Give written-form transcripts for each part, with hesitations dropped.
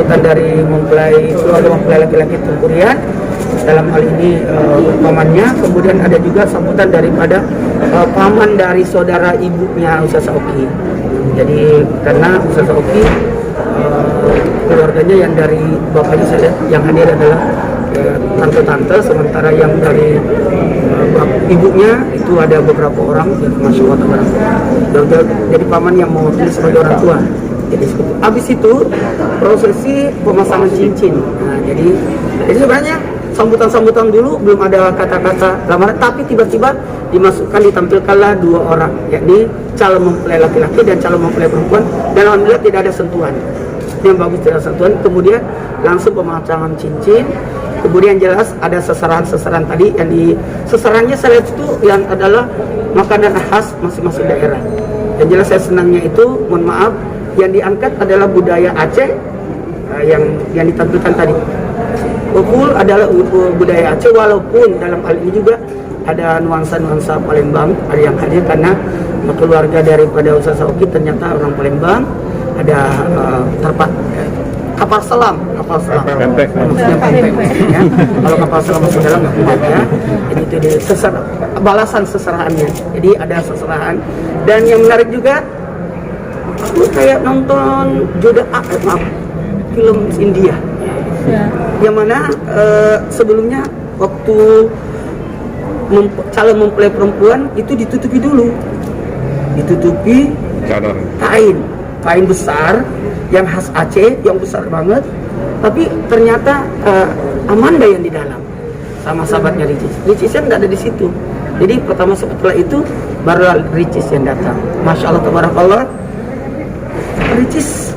sambutan dari mempelai keluarga mempelai laki-laki Tungkurian, dalam hal ini pamannya. Kemudian ada juga sambutan daripada paman dari saudara ibunya Ustaz Oki. Jadi karena Ustaz Oki keluarganya yang dari bapaknya saya lihat yang hadir adalah tante-tante, sementara yang dari ibunya itu ada beberapa orang, ya, Masya Allah. Jadi paman yang mewakili sebagai orang tua. Jadi habis itu prosesi pemasangan cincin. Nah, jadi sebenarnya sambutan-sambutan dulu belum ada kata-kata lamaran, tapi tiba-tiba dimasukkan, ditampilkanlah dua orang, yakni calon mempelai laki-laki dan calon mempelai perempuan, dan alhamdulillah tidak ada sentuhan. Yang bagus tidak ada sentuhan. Kemudian langsung pemasangan cincin. Kemudian jelas ada seserahan-seserahan tadi yang di seserahannya saya lihat itu yang adalah makanan khas masing-masing daerah. Yang jelas saya senangnya itu, mohon maaf, yang diangkat adalah budaya Aceh yang ditampilkan tadi. Full adalah budaya Aceh, walaupun dalam hal ini juga ada nuansa-nuansa Palembang ada yang hadir karena keluarga daripada Ustaz Oki ternyata orang Palembang. Ada kapal selam maksudnya pempek ya. Kalau kapal selam masuk dalam nggak muat ya. Jadi itu balasan seserahannya. Jadi ada seserahan, dan yang menarik juga aku kayak nonton film India ya. Yang mana sebelumnya waktu calon mempelai perempuan itu ditutupi dulu, kain besar yang khas Aceh, yang besar banget, tapi ternyata Amanda yang di dalam sama sahabatnya Ricis nggak ada di situ. Jadi pertama setelah itu baru Ricis yang datang. Masya Allah, tabarakallah. Ricis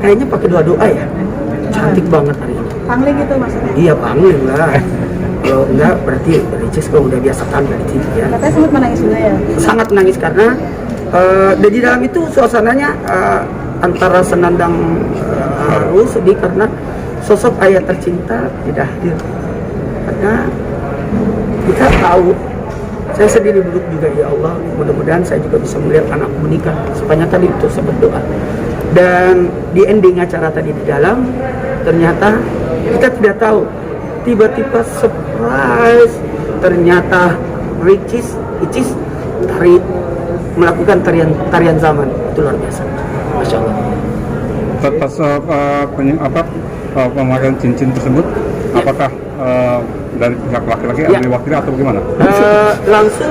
kayaknya pakai doa ya, cantik banget hari ini. Pangling itu maksudnya? Iya, pangling lah. Kalau enggak berarti Ricis kalau udah biasa tampil di TV ya. Katanya sempat menangis juga ya? Sangat menangis karena dan di dalam itu suasananya antara senandang haru, sedih karena sosok ayah tercinta tidak hadir. Karena kita tahu, saya sendiri duduk juga, ya Allah, mudah-mudahan saya juga bisa melihat anakku menikah. Sepanjang tadi itu saya berdoa. Dan di ending acara tadi di dalam, ternyata kita tidak tahu, tiba-tiba surprise, ternyata Ricis melakukan tarian zaman. Itu luar biasa, Masya Allah. Atas pemakaian cincin tersebut, ya. Apakah dari pihak laki-laki ya. Ambil wakilnya atau bagaimana? Langsung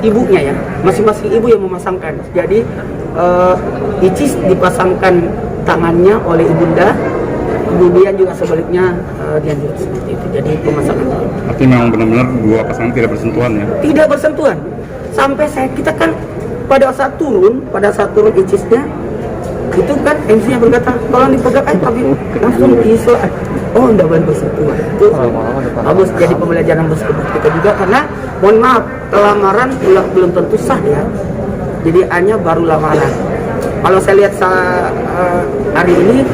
ibunya ya, masing-masing ibu yang memasangkan. Jadi Icis dipasangkan tangannya oleh ibunda, kemudian juga sebaliknya dianjur seperti itu. Jadi pemasangan. Artinya memang benar-benar dua pasangan tidak bersentuhan ya? Tidak bersentuhan. Sampai kita kan pada saat turun Icisnya itu kan MC-nya berkata, tolong dipegang tapi langsung bisa. Oh, enggak bersentuhan. Itu bagus, jadi pembelajaran bos kita juga, karena mohon maaf, lamaran belum tentu sah ya. Jadi hanya baru lamaran. Kalau saya lihat hari ini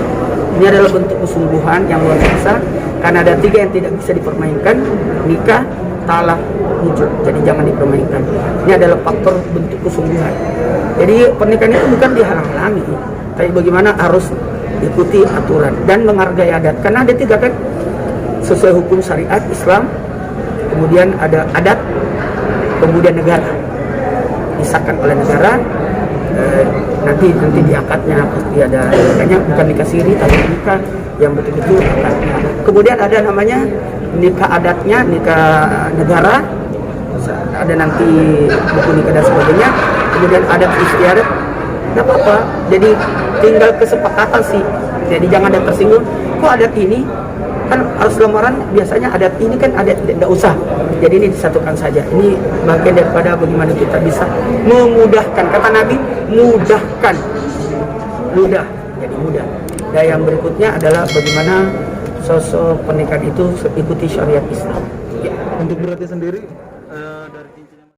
adalah bentuk kesungguhan yang luar biasa, karena ada 3 yang tidak bisa dipermainkan: nikah, talak, wujud. Jadi jangan dipermainkan. Ini adalah faktor bentuk kesungguhan. Jadi pernikahan itu bukan dihalang-halangi, tapi bagaimana harus ikuti aturan dan menghargai adat. Karena ada 3 kan, sesuai hukum syariat Islam, kemudian ada adat, kemudian negara. Disahkan oleh negara, nanti di akadnya pasti ada, makanya bukan nikah siri tapi nikah yang betul-betul akadnya. Kemudian ada namanya nikah adatnya, nikah negara, ada nanti buku nikah dan sebagainya. Kemudian adat istiadat, nggak apa-apa. Jadi tinggal kesepakatan sih. Jadi jangan ada tersinggung. Kok adat ini kan harus lamaran, biasanya adat ini kan adat tidak usah. Jadi ini disatukan saja. Ini bagian daripada bagaimana kita bisa memudahkan. Kata Nabi, mudahkan. Mudah, jadi mudah. Dan yang berikutnya adalah bagaimana sosok pernikahan itu ikuti syariat Islam. Ya. Untuk berarti sendiri dari